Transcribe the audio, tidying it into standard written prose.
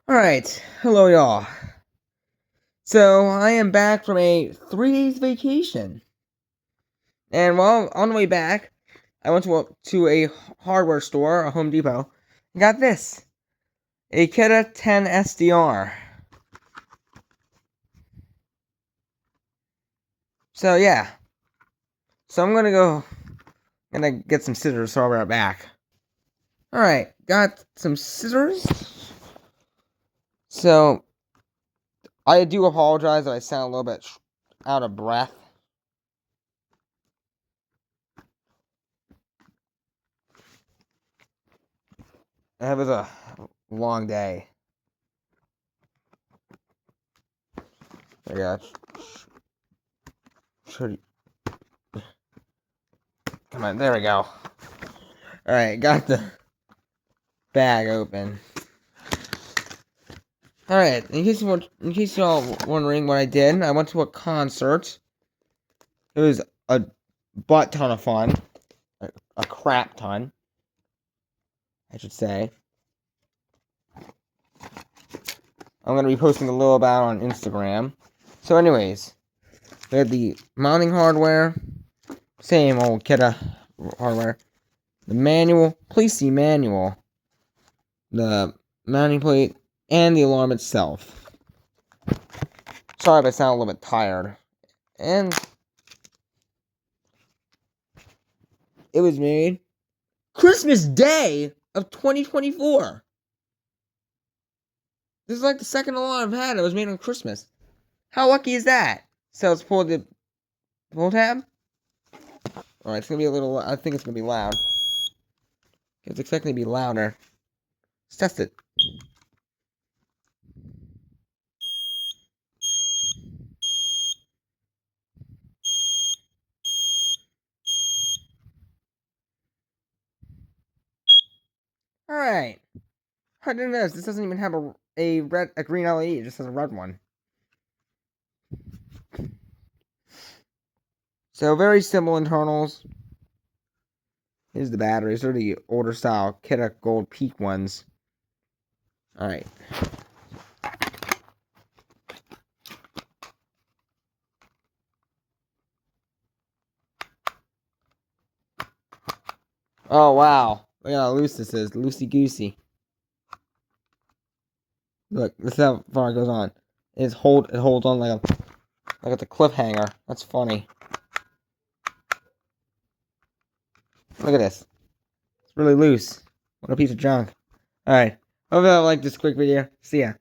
Alright, hello y'all. So, I am back from a 3 days vacation. And while on the way back, I went to a hardware store, a Home Depot, and got this. A Kidde 10 SDR. So, yeah. So, gonna get some scissors, so I'll be right back. Alright, got some scissors. So, I do apologize if I sound a little bit out of breath. It was a long day. I got. Come on, there we go. Alright, got the bag open. Alright, in case y'all wondering what I did, I went to a concert. It was a butt ton of fun. A crap ton, I should say. I'm gonna be posting a little about it on Instagram. So anyways, we had the mounting hardware, same old Kidde hardware. The manual, please see manual. The mounting plate, and the alarm itself. Sorry if I sound a little bit tired. And it was made Christmas Day of 2024. This is like the second alarm I've had. It was made on Christmas. How lucky is that? So let's pull the pull tab. Alright, it's gonna be a little. I think it's gonna be loud. It's expecting to be louder. Let's test it. Alright. I didn't notice. This doesn't even have a green LED. It just has a red one. So very simple internals. Here's the batteries. They're the older style Kidde Gold Peak ones. Alright. Oh wow. Look how loose this is. Loosey goosey. Look, this is how far it goes on. It holds on like it's a cliffhanger. That's funny. Look at this. It's really loose. What a piece of junk. Alright. Hope you like this quick video. See ya.